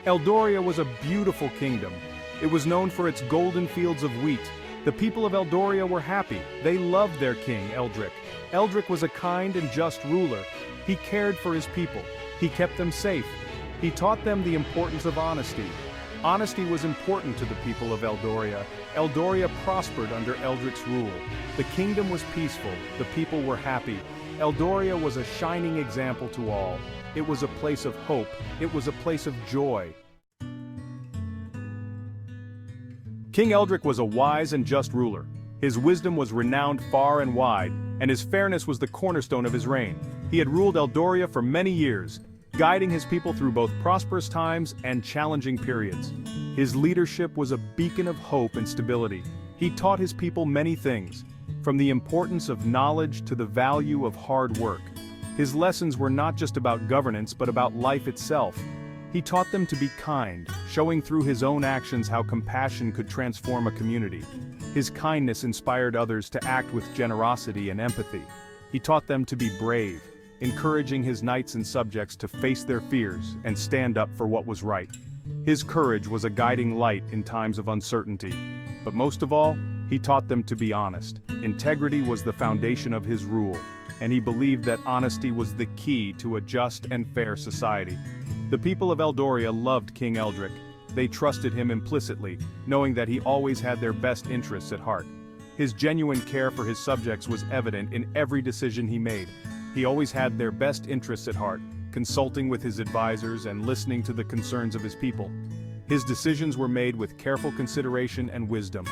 Eldoria was a beautiful kingdom. It was known for its golden fields of wheat. The people of Eldoria were happy. They loved their king, Eldric. Eldric was a kind and just ruler. He cared for his people. He kept them safe. He taught them the importance of honesty. Honesty was important to the people of Eldoria. Eldoria prospered under Eldric's rule. The kingdom was peaceful. The people were happy. Eldoria was a shining example to all. It was a place of hope. It was a place of joy. King Eldric was a wise and just ruler. His wisdom was renowned far and wide, and his fairness was the cornerstone of his reign. He had ruled Eldoria for many years, guiding his people through both prosperous times and challenging periods. His leadership was a beacon of hope and stability. He taught his people many things, from the importance of knowledge to the value of hard work. His lessons were not just about governance but about life itself. He taught them to be kind, showing through his own actions how compassion could transform a community. His kindness inspired others to act with generosity and empathy. He taught them to be brave, encouraging his knights and subjects to face their fears and stand up for what was right. His courage was a guiding light in times of uncertainty. But most of all, he taught them to be honest. Integrity was the foundation of his rule, and he believed that honesty was the key to a just and fair society. The people of Eldoria loved King Eldric. They trusted him implicitly, knowing that he always had their best interests at heart. His genuine care for his subjects was evident in every decision he made. He always had their best interests at heart, consulting with his advisors and listening to the concerns of his people. His decisions were made with careful consideration and wisdom.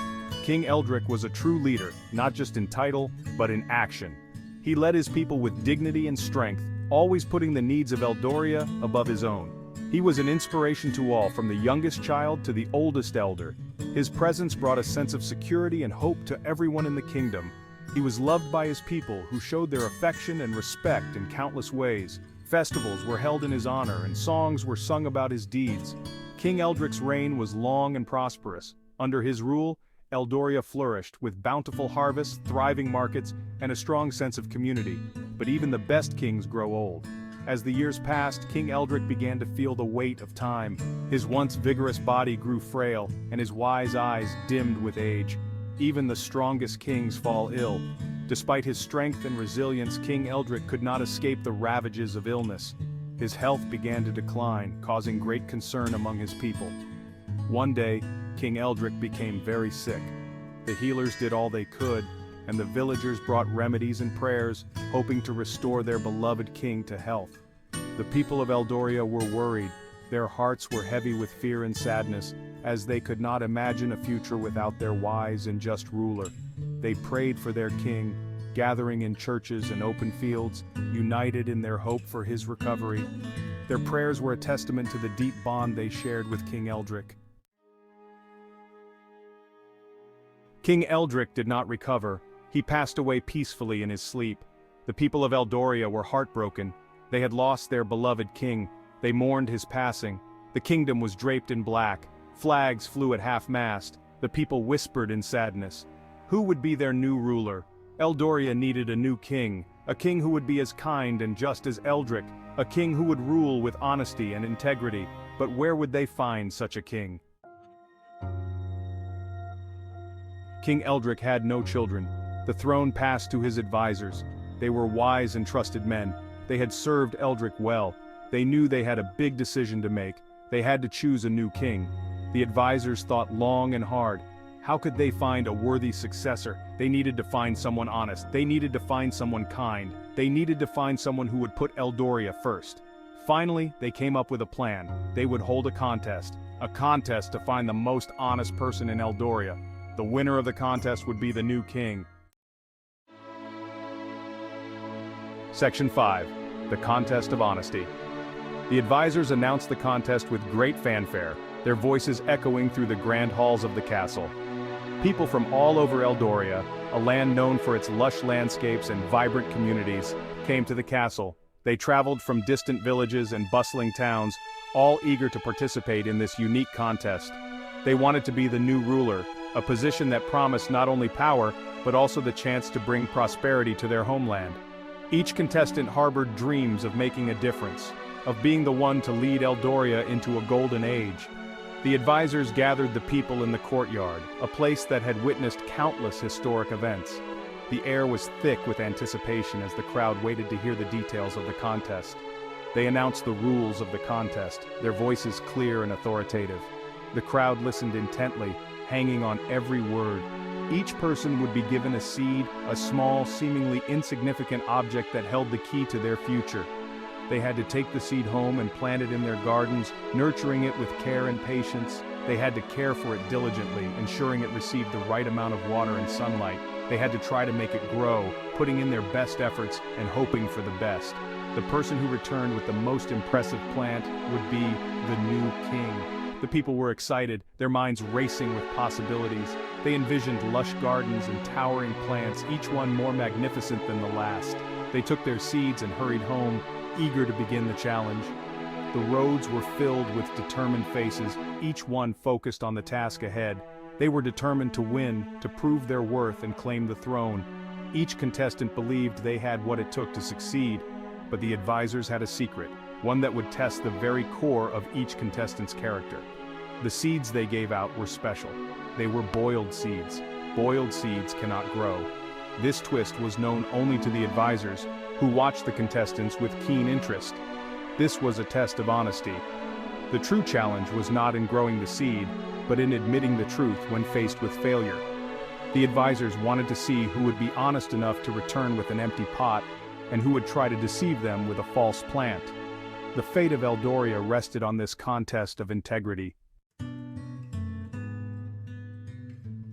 King Eldric was a true leader, not just in title, but in action. He led his people with dignity and strength, always putting the needs of Eldoria above his own. He was an inspiration to all, from the youngest child to the oldest elder. His presence brought a sense of security and hope to everyone in the kingdom. He was loved by his people, who showed their affection and respect in countless ways. Festivals were held in his honor, and songs were sung about his deeds. King Eldric's reign was long and prosperous. Under his rule, Eldoria flourished, with bountiful harvests, thriving markets, and a strong sense of community. But even the best kings grow old. As the years passed, King Eldric began to feel the weight of time. His once vigorous body grew frail, and his wise eyes dimmed with age. Even the strongest kings fall ill. Despite his strength and resilience, King Eldric could not escape the ravages of illness. His health began to decline, causing great concern among his people. One day, King Eldric became very sick. The healers did all they could, and the villagers brought remedies and prayers, hoping to restore their beloved king to health. The people of Eldoria were worried. Their hearts were heavy with fear and sadness, as they could not imagine a future without their wise and just ruler. They prayed for their king, gathering in churches and open fields, united in their hope for his recovery. Their prayers were a testament to the deep bond they shared with King Eldric. King Eldric did not recover. He passed away peacefully in his sleep. The people of Eldoria were heartbroken. They had lost their beloved king. They mourned his passing. The kingdom was draped in black. Flags flew at half-mast. The people whispered in sadness. Who would be their new ruler? Eldoria needed a new king, a king who would be as kind and just as Eldric, a king who would rule with honesty and integrity. But where would they find such a king? King Eldric had no children. The throne passed to his advisors. They were wise and trusted men. They had served Eldric well. They knew they had a big decision to make. They had to choose a new king. The advisors thought long and hard. How could they find a worthy successor? They needed to find someone honest. They needed to find someone kind. They needed to find someone who would put Eldoria first. Finally, they came up with a plan. They would hold a contest to find the most honest person in Eldoria. The winner of the contest would be the new king. Section 5. The Contest of Honesty. The advisors announced the contest with great fanfare, their voices echoing through the grand halls of the castle. People from all over Eldoria, a land known for its lush landscapes and vibrant communities, came to the castle. They traveled from distant villages and bustling towns, all eager to participate in this unique contest. They wanted to be the new ruler, a position that promised not only power, but also the chance to bring prosperity to their homeland. Each contestant harbored dreams of making a difference, of being the one to lead Eldoria into a golden age. The advisors gathered the people in the courtyard, a place that had witnessed countless historic events. The air was thick with anticipation as the crowd waited to hear the details of the contest. They announced the rules of the contest, their voices clear and authoritative. The crowd listened intently, hanging on every word. Each person would be given a seed, a small, seemingly insignificant object that held the key to their future. They had to take the seed home and plant it in their gardens, nurturing it with care and patience. They had to care for it diligently, ensuring it received the right amount of water and sunlight. They had to try to make it grow, putting in their best efforts and hoping for the best. The person who returned with the most impressive plant would be the new king. The people were excited, their minds racing with possibilities. They envisioned lush gardens and towering plants, each one more magnificent than the last. They took their seeds and hurried home, eager to begin the challenge. The roads were filled with determined faces, each one focused on the task ahead. They were determined to win, to prove their worth and claim the throne. Each contestant believed they had what it took to succeed, but the advisors had a secret, one that would test the very core of each contestant's character. The seeds they gave out were special. They were boiled seeds. Boiled seeds cannot grow. This twist was known only to the advisors, who watched the contestants with keen interest. This was a test of honesty. The true challenge was not in growing the seed, but in admitting the truth when faced with failure. The advisors wanted to see who would be honest enough to return with an empty pot, and who would try to deceive them with a false plant. The fate of Eldoria rested on this contest of integrity.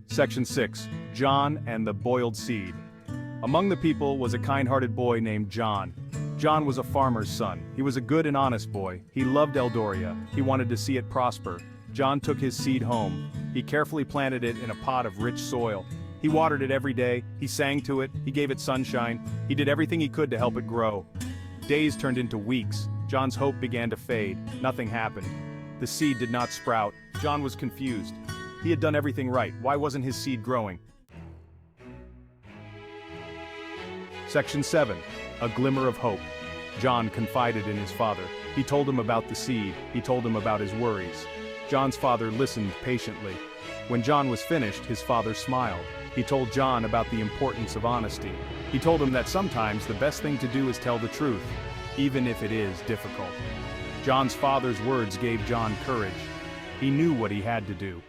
Section 6. John and the Boiled Seed. Among the people was a kind-hearted boy named John. John was a farmer's son. He was a good and honest boy. He loved Eldoria. He wanted to see it prosper. John took his seed home. He carefully planted it in a pot of rich soil. He watered it every day, he sang to it, he gave it sunshine, he did everything he could to help it grow. Days turned into weeks. John's hope began to fade. Nothing happened. The seed did not sprout. John was confused. He had done everything right. Why wasn't his seed growing? Section 7. A Glimmer of Hope. John confided in his father. He told him about the seed. He told him about his worries. John's father listened patiently. When John was finished, his father smiled. He told John about the importance of honesty. He told him that sometimes the best thing to do is tell the truth, even if it is difficult. John's father's words gave John courage. He knew what he had to do.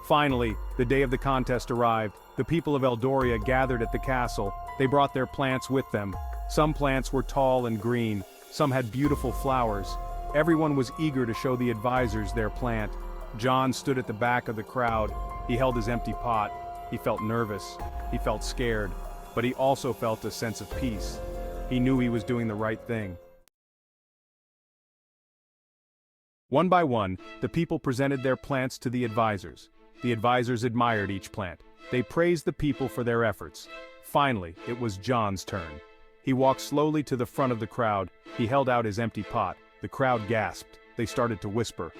Finally, the day of the contest arrived. The people of Eldoria gathered at the castle. They brought their plants with them. Some plants were tall and green. Some had beautiful flowers. Everyone was eager to show the advisors their plant. John stood at the back of the crowd. He held his empty pot. He felt nervous. He felt scared. But he also felt a sense of peace. He knew he was doing the right thing. One by one, the people presented their plants to the advisors. The advisors admired each plant. They praised the people for their efforts. Finally, it was John's turn. He walked slowly to the front of the crowd. He held out his empty pot. The crowd gasped. They started to whisper.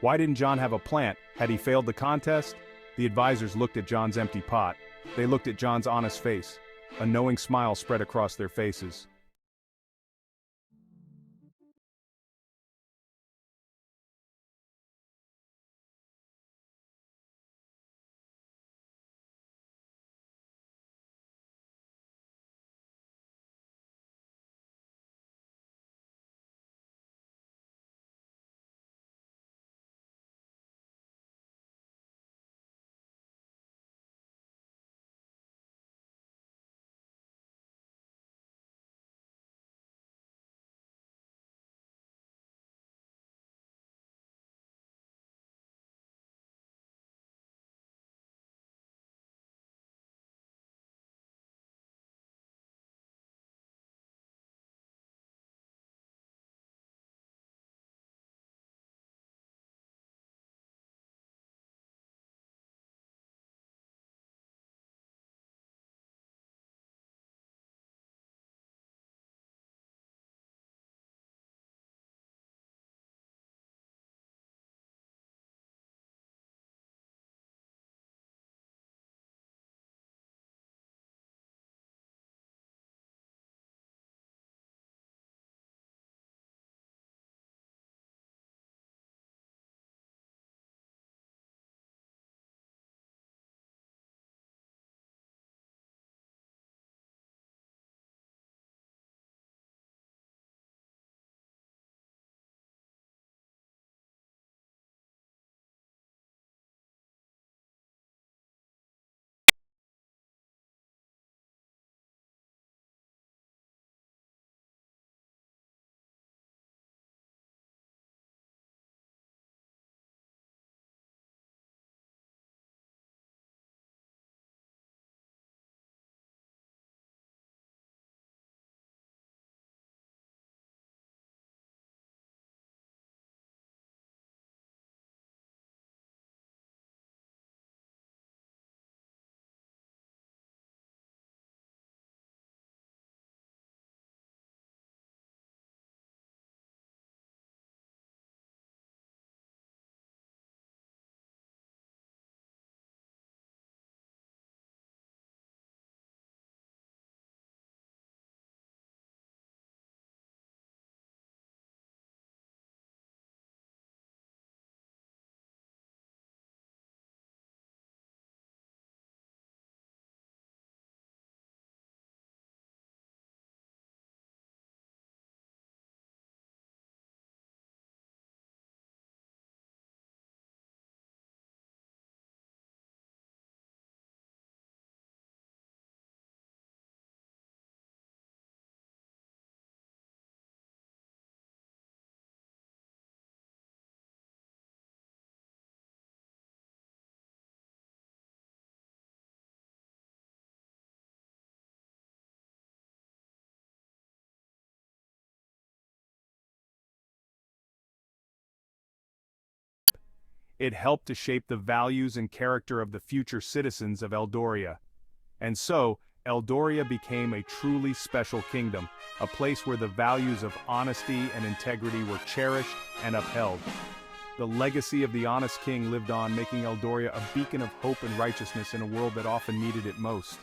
Why didn't John have a plant? Had he failed the contest? The advisors looked at John's empty pot. They looked at John's honest face. A knowing smile spread across their faces. It helped to shape the values and character of the future citizens of Eldoria. And so, Eldoria became a truly special kingdom, a place where the values of honesty and integrity were cherished and upheld. The legacy of the honest king lived on, making Eldoria a beacon of hope and righteousness in a world that often needed it most.